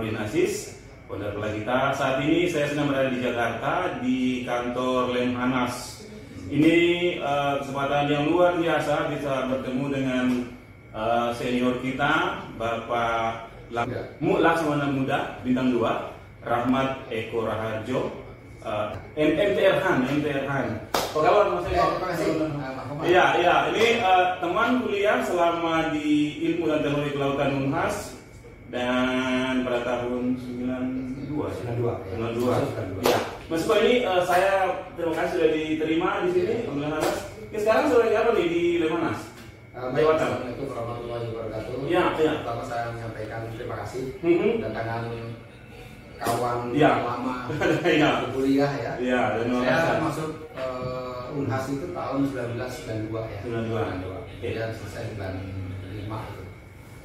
Kamarudin Aziz, founder kita. Saat ini saya sedang berada di Jakarta di kantor Lemhanas. Ini kesempatan yang luar biasa bisa bertemu dengan senior kita, Bapak Laksamana Muda Bintang 2, Rahmat Eko Raharjo, MTR Han. Apa kabar Mas Eko? Terima kasih. Iya, ini teman kuliah selama di Ilmu dan Teknologi Kelautan Unhas dan pada tahun 92. Ya, Mas Eko ini saya terima kasih sudah diterima di sini di Lemhanas. Sekarang sudah apa nih di Lemhanas? Assalamualaikum warahmatullahi wabarakatuh. Ya. Pertama saya menyampaikan terima kasih kedatangan kawan lama kuliah ya. Iya, saya masuk Unhas itu tahun 1992 ya. 92. Dan selesai 95 itu.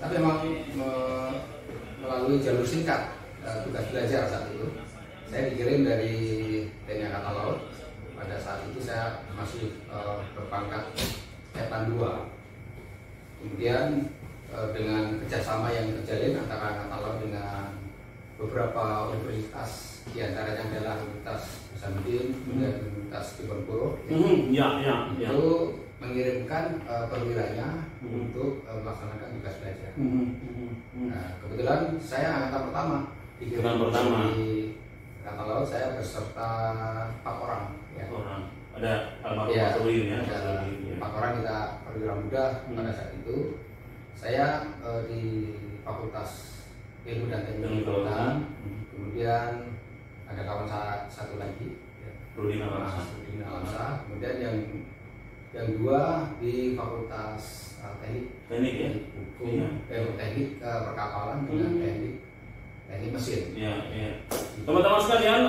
Tapi memang melalui jalur singkat tugas belajar saat itu. Saya dikirim dari TNI Angkatan Laut. Pada saat itu saya masih berpangkat Etan 2. Kemudian dengan kerjasama yang terjalin antara Angkatan Laut dengan beberapa universitas, diantaranya adalah Universitas Hasanuddin, kemudian Universitas Diponegoro, itu mengirimkan perwiranya untuk melaksanakan tugas belajar. Nah, kebetulan saya angkatan pertama dikirim di Angkatan Laut, saya beserta 4 orang. Ya. Ada almarhum Pak Ruli ya. Ada 4 orang kita perwira muda pada saat itu. Saya di Fakultas Ilmu dan Teknologi Kelautan. Kemudian ada kawan saya satu lagi, Rudi Alamsa. Kemudian yang 2 di Fakultas Teknik ya. Hukum, Teknik Perkapalan dengan teknik mesin. Ya. Teman-teman sekalian,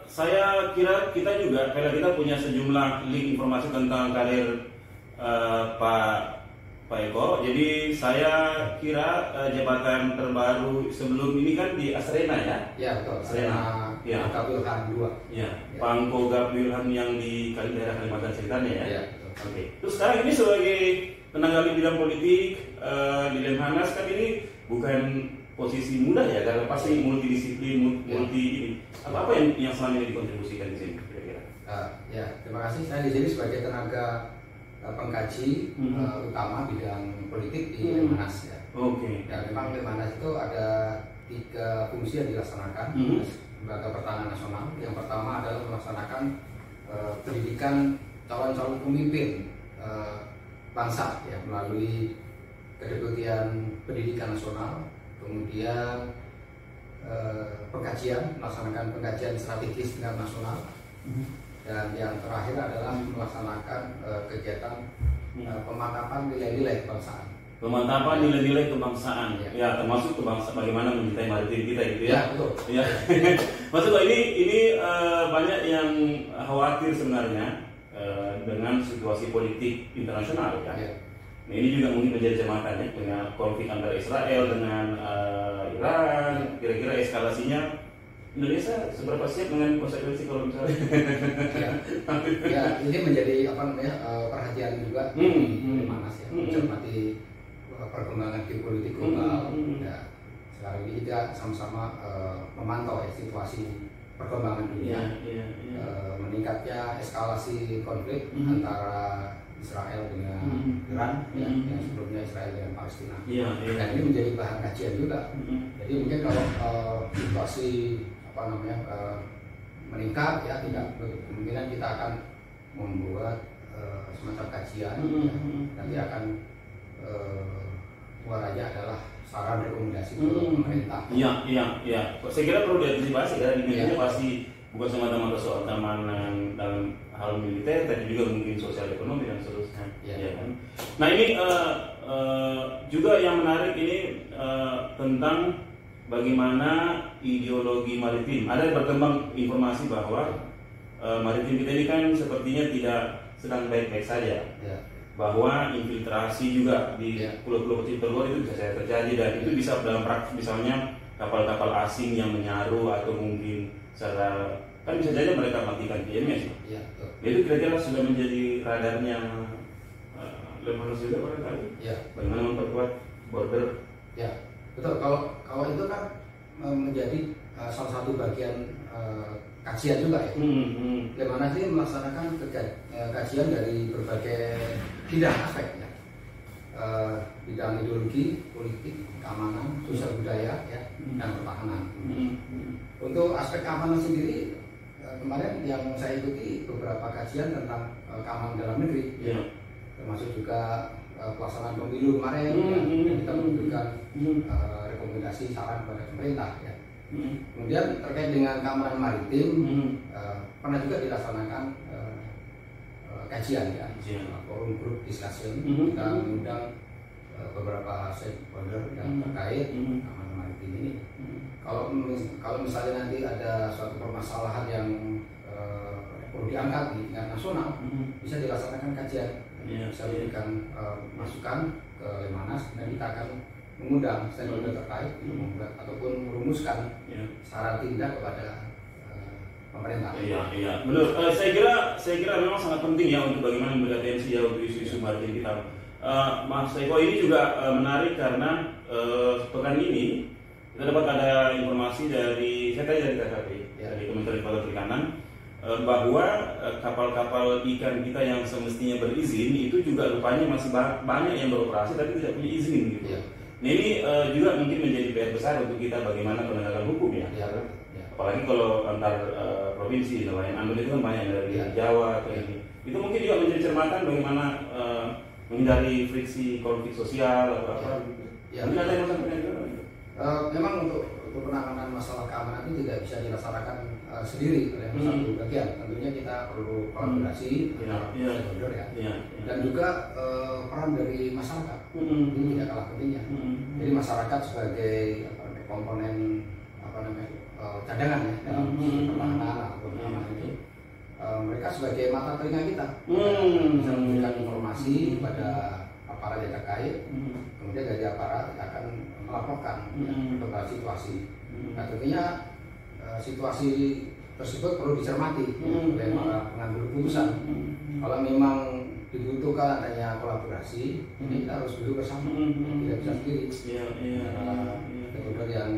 saya kira kita juga punya sejumlah link informasi tentang karir Pak Eko. Jadi saya kira jabatan terbaru sebelum ini kan di Asrena ya? Ya betul. Asrena. Ya. Kapilhan 2. Ya. Pangko Gapilhan yang di daerah Kalimantan Selatan ya? Ya. Oke. Terus sekarang ini sebagai tenaga ahli bidang politik di Lemhanas kan ini bukan posisi mudah ya, karena pasti multidisiplin, multi ini. Apa yang selama ini dikontribusikan di sini kira-kira? Ya, terima kasih. Saya di sini sebagai tenaga pengkaji utama bidang politik di Lemhanas ya. Oke. Dan memang Lemhanas itu ada 3 fungsi yang dilaksanakan lembaga pertahanan nasional. Yang pertama adalah melaksanakan pendidikan calon-calon pemimpin bangsa ya melalui Kedeputian Pendidikan Nasional. Kemudian melaksanakan pengkajian strategis tingkat nasional, dan yang terakhir adalah melaksanakan kegiatan pemantapan nilai-nilai kebangsaan. Pemantapan nilai-nilai kebangsaan, ya termasuk kebangsaan, bagaimana mencintai maritim kita gitu ya. Betul. Ya. Maksudnya ini banyak yang khawatir sebenarnya dengan situasi politik internasional ya. Nah, ini juga mungkin menjadi jembatan ya dengan konflik antara Israel dengan Iran. Kira-kira eskalasinya Indonesia seberapa siap dengan konsekuensi kalau misalnya? Ya, ini menjadi perhatian juga di Lemhanas ya, mencermati perkembangan geopolitik global. Ya, sekarang ini kita sama-sama memantau ya situasi perkembangan dunia, meningkatnya eskalasi konflik antara Israel dengan Iran, yang sebelumnya Israel dengan Palestina. Dan ini menjadi bahan kajian juga. Jadi mungkin kalau situasi meningkat ya, tidak kemungkinan kita akan membuat semacam kajian. Nanti akan muaranya adalah saran rekomendasi ke pemerintah. Iya. Saya kira perlu diantisipasi karena di Indonesia pasti bukan semata-mata soal keamanan dalam hal militer, tapi juga mungkin sosial ekonomi dan seterusnya. Ya kan? Nah ini juga yang menarik ini tentang bagaimana ideologi maritim. Ada berkembang informasi bahwa maritim kita ini kan sepertinya tidak sedang baik-baik saja. Bahwa infiltrasi juga di pulau-pulau kecil terluar itu bisa terjadi, dan itu bisa dalam praktik misalnya kapal-kapal asing yang menyaru atau mungkin secara kan bisa saja mereka matikan PMS. Itu kira-kira sudah menjadi radarnya Lemhanas juga barangkali. Bagaimana memperkuat border? Ya, betul. Kalau itu kan menjadi salah satu bagian kajian juga ya. Bagaimana sih melaksanakan kajian dari berbagai bidang aspek ya. Bidang ideologi, politik, keamanan, sosial budaya ya, dan pertahanan. Untuk aspek keamanan sendiri kemarin yang saya ikuti beberapa kajian tentang keamanan dalam negeri, termasuk juga pelaksanaan pemilu kemarin, yang kita memberikan rekomendasi saran kepada pemerintah ya. Kemudian terkait dengan keamanan maritim, pernah juga dilaksanakan kajian ya, forum group discussion. Kita mengundang beberapa stakeholder yang terkait keamanan maritim ini. Kalau misalnya nanti ada suatu permasalahan yang perlu diangkat di tingkat nasional, bisa dilaksanakan kajian, bisa memberikan masukan ke Lemhanas, dan kita akan mengundang stakeholder terkait untuk membuat ataupun merumuskan saran tindak kepada pemerintah. Iya, benar. Saya kira memang sangat penting ya untuk bagaimana memberi atensi ya untuk isu-isu maritim kita. Mas Eko, ini juga menarik karena pekan ini kita dapat ada informasi dari KKP, dari Kementerian Kelautan Perikanan, bahwa kapal-kapal ikan kita yang semestinya berizin itu juga rupanya masih banyak yang beroperasi tapi tidak punya izin gitu. Nah ini juga mungkin menjadi PR besar untuk kita bagaimana penegakan hukum ya. Apalagi kalau antar provinsi, nelayan Ambon itu kan banyak dari Jawa atau ini. Itu mungkin juga menjadi cermatan bagaimana menghindari friksi konflik sosial atau apa. Mungkin ada yang mau sampaikan juga. Memang untuk penanganan masalah keamanan itu tidak bisa dilaksanakan sendiri oleh satu bagian. Tentunya kita perlu kolaborasi dengan stakeholder ya. Dan juga peran dari masyarakat ini tidak kalah pentingnya. Jadi masyarakat sebagai komponen cadangan ya dalam pertahanan atau keamanan itu, mereka sebagai mata telinga kita bisa memberikan informasi kepada aparat yang terkait, kemudian dari aparat akan melaporkan perkembangan situasi. Nah tentunya situasi tersebut perlu dicermati oleh para pengambil keputusan. Kalau memang dibutuhkan adanya kolaborasi, ini kita harus duduk bersama, tidak bisa sendiri. Stakeholder yang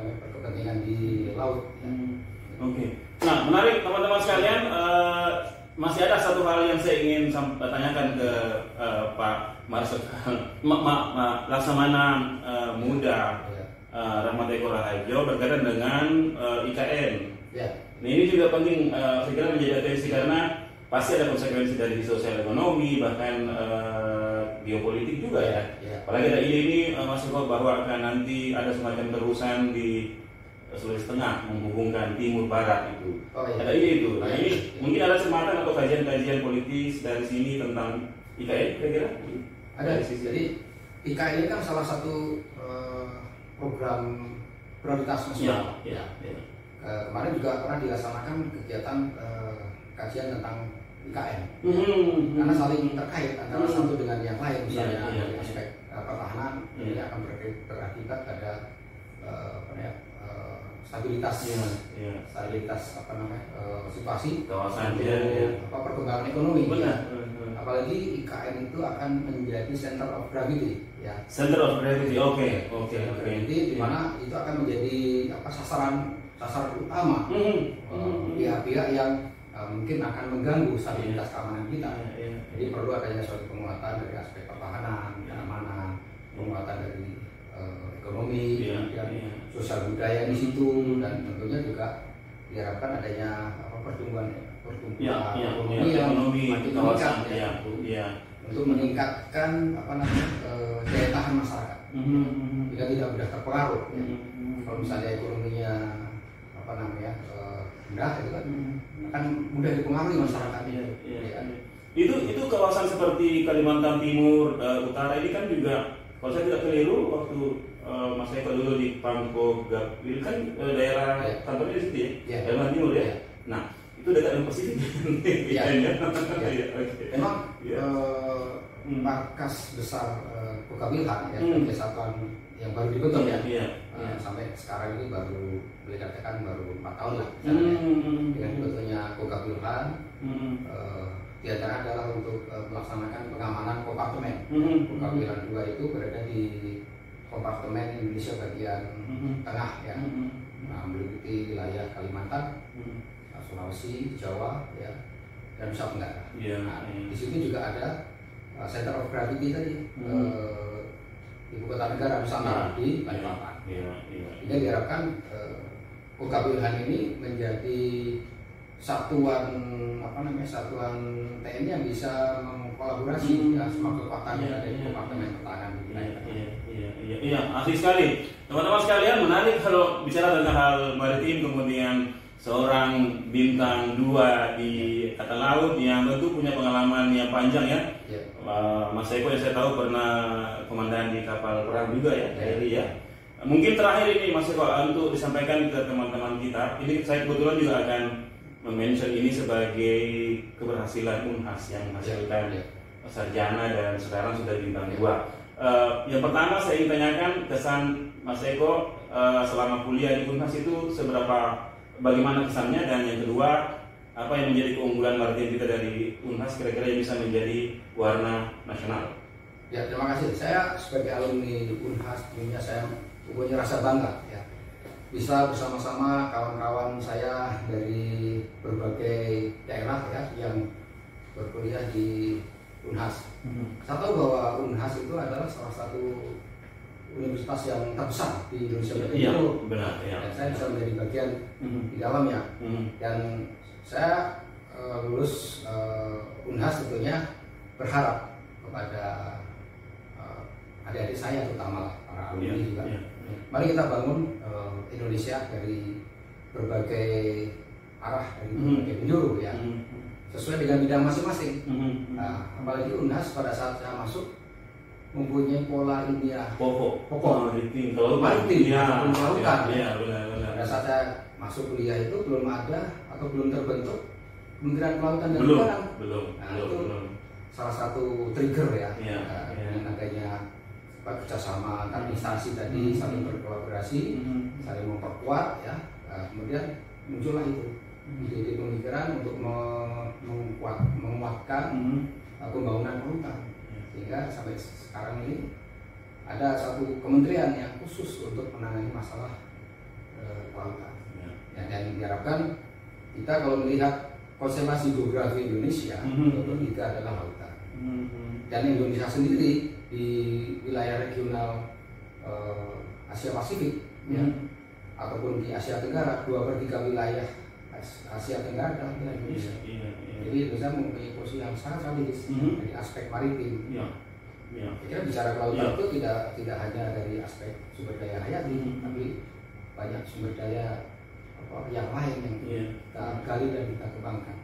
berkepentingan di laut. Oke. Nah menarik teman-teman sekalian. Masih ada satu hal yang saya ingin tanyakan ke Pak Laksamana Muda Rahmat Eko Raharjo berkaitan dengan IKN. Nah, ini juga penting, saya kira menjadi atensi karena pasti ada konsekuensi dari sosial ekonomi bahkan geopolitik juga ya. Apalagi ada ide ini Mas Eko bahwa akan nanti ada semacam terusan di Sulawesi Tengah menghubungkan timur barat itu. Ada ide itu. Nah ini mungkin ada cermatan atau kajian-kajian politis dari sini tentang IKN kira-kira? Ada. Jadi IKN ini kan salah satu program prioritas nasional. Kemarin juga pernah dilaksanakan kegiatan kajian tentang IKN. Karena saling terkait antara satu dengan yang lain, misalnya dari aspek pertahanan ini akan berakibat pada stabilitas situasi kawasan perkembangan ekonomi. Apalagi IKN itu akan menjadi center of gravity ya. Center of gravity, oke. Di mana itu akan menjadi sasaran utama pihak-pihak yang mungkin akan mengganggu stabilitas keamanan kita. Jadi perlu adanya suatu penguatan dari aspek pertahanan, keamanan, penguatan dari ekonomi, sosial budaya di situ, dan tentunya juga diharapkan adanya pertumbuhan ekonomi yang makin meningkat untuk meningkatkan daya tahan masyarakat. Jika tidak mudah terpengaruh. Kalau misalnya ekonominya rendah itu kan mudah dipengaruhi masyarakat. Itu kawasan seperti Kalimantan Timur, Utara ini kan juga, kalau saya tidak keliru waktu Mas Eko dulu di Pangkok Gapil kan daerah kantornya di situ ya, Kalimantan Timur ya. Nah itu dekat dengan Pasifik. Memang markas besar Kogabilhan ya, kesatuan yang baru dibentuk sampai sekarang ini baru boleh dikatakan baru 4 tahun lah dengan dibentuknya Kogabilhan. Di antara adalah untuk melaksanakan pengamanan kompartemen. Kogabilhan 2 itu berada di kompartemen Indonesia bagian tengah ya, nah, meliputi wilayah Kalimantan, Sulawesi, Jawa ya, dan Nusa Tenggara. Nah, di situ juga ada center of gravity tadi, ibu kota negara Nusantara di Balikpapan. Jadi diharapkan UKBULHAN ini menjadi satuan satuan TNI yang bisa mengkolaborasi ya, semua kekuatan yang ada di Departemen Pertahanan. Iya, asli sekali. Teman-teman sekalian, menarik kalau bicara tentang hal maritim, kemudian seorang bintang 2 di Angkatan Laut yang tentu punya pengalaman yang panjang ya. Mas Eko yang saya tahu pernah komandan di kapal perang juga ya, KRI ya. Mungkin terakhir ini Mas Eko untuk disampaikan ke teman-teman kita. Ini saya kebetulan juga akan mention ini sebagai keberhasilan UNHAS yang menghasilkan sarjana dan sekarang sudah bintang 2. Yang pertama saya ingin tanyakan kesan Mas Eko selama kuliah di UNHAS itu bagaimana kesannya, dan yang kedua apa yang menjadi keunggulan maritim kita dari UNHAS kira-kira yang bisa menjadi warna nasional? Ya, terima kasih. Saya sebagai alumni UNHAS tentunya saya punya rasa bangga ya, bisa bersama-sama kawan-kawan saya dari berbagai daerah ya yang berkuliah di UNHAS. Saya tahu bahwa UNHAS itu adalah salah satu universitas yang terbesar di Indonesia. Iya, benar. Ya. Dan saya bisa menjadi bagian di dalamnya. Dan saya lulus UNHAS tentunya berharap kepada adik-adik saya, terutama para alumni juga. Mari kita bangun Indonesia dari berbagai arah, dari berbagai penjuru ya, sesuai dengan bidang masing-masing. Nah, apalagi UNHAS pada saat saya masuk mempunyai pola ilmiah pokok maritim, kelautan. Benar. Pada saat saya masuk kuliah itu belum ada atau belum terbentuk Kementerian Kelautan dan Perikanan. Belum. Salah satu trigger ya, dengan adanya kerjasama antar instansi tadi, saling berkolaborasi, saling memperkuat ya. Kemudian muncullah itu ide pemikiran untuk menguatkan pembangunan kelautan, sehingga sampai sekarang ini ada satu kementerian yang khusus untuk menangani masalah kelautan. Dan diharapkan kita kalau melihat konstelasi geografi Indonesia, nomor 3 adalah lautan. Dan Indonesia sendiri di wilayah regional Asia Pasifik ataupun di Asia Tenggara, 2/3 wilayah Asia Tenggara adalah wilayah Indonesia. Jadi Indonesia mempunyai posisi yang sangat strategis dari aspek maritim. Saya kira bicara kelautan itu tidak hanya dari aspek sumber daya hayati, tapi banyak sumber daya yang lain yang kita gali dan kita kembangkan.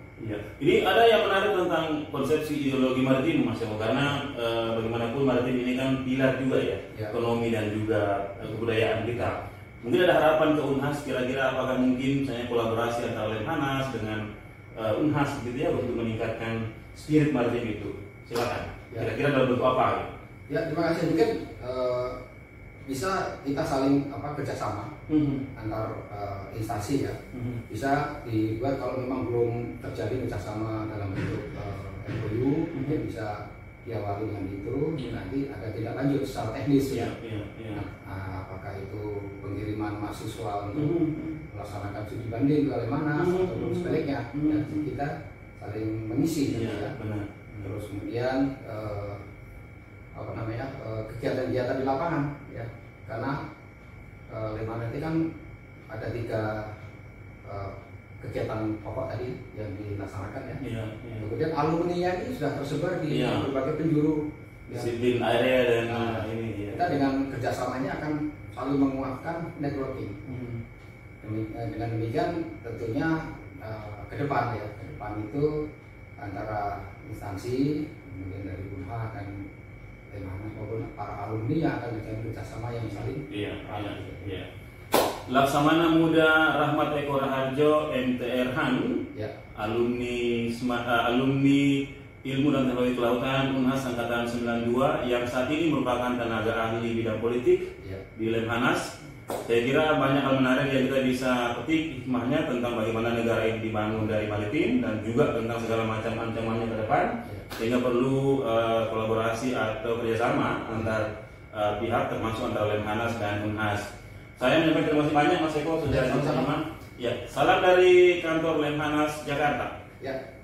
Ini ada yang menarik tentang konsepsi ideologi maritim, Mas Eko, karena bagaimanapun maritim ini kan pilar juga ya, ekonomi dan juga kebudayaan kita. Mungkin ada harapan ke UNHAS, kira-kira apakah mungkin misalnya kolaborasi antara Lemhanas dengan UNHAS gitu ya untuk meningkatkan spirit maritim itu? Silakan. Kira-kira dalam bentuk apa? Ya, terima kasih. Mungkin bisa kita saling kerjasama antar instansi ya. Bisa dibuat kalau memang belum terjadi kerjasama dalam bentuk MOU, mungkin bisa diawali dengan itu. Nanti ada tindak lanjut secara teknis ya. Apakah itu pengiriman mahasiswa untuk melaksanakan studi banding ke Lemhanas atau sebaliknya, dan kita saling mengisi ya. Terus kemudian kegiatan-kegiatan di lapangan ya, karena Lemhanas itu kan ada 3 kegiatan pokok tadi yang dilaksanakan ya. Kemudian alumni-nya ini sudah tersebar di berbagai penjuru disiplin area dan ini. Kita dengan kerjasamanya akan saling menguatkan networking. Dengan demikian tentunya ke depan itu antara instansi, kemudian dari UNHAS dan Lemhanas maupun para alumni yang akan menjalin kerjasama yang saling. Laksamana Muda Rahmat Eko Raharjo MTR Han, alumni Ilmu dan Teknologi Kelautan UNHAS Angkatan 92 yang saat ini merupakan tenaga ahli bidang politik di Lemhanas. Saya kira banyak hal menarik yang kita bisa petik hikmahnya tentang bagaimana negara ini dibangun dari maritim dan juga tentang segala macam ancamannya ke depan, sehingga perlu kolaborasi atau kerjasama antar pihak termasuk antara Lemhanas dan Unhas. Saya menyampaikan terima kasih banyak Mas Eko sudah sama-sama. Ya, salam dari kantor Lemhanas Jakarta. Ya.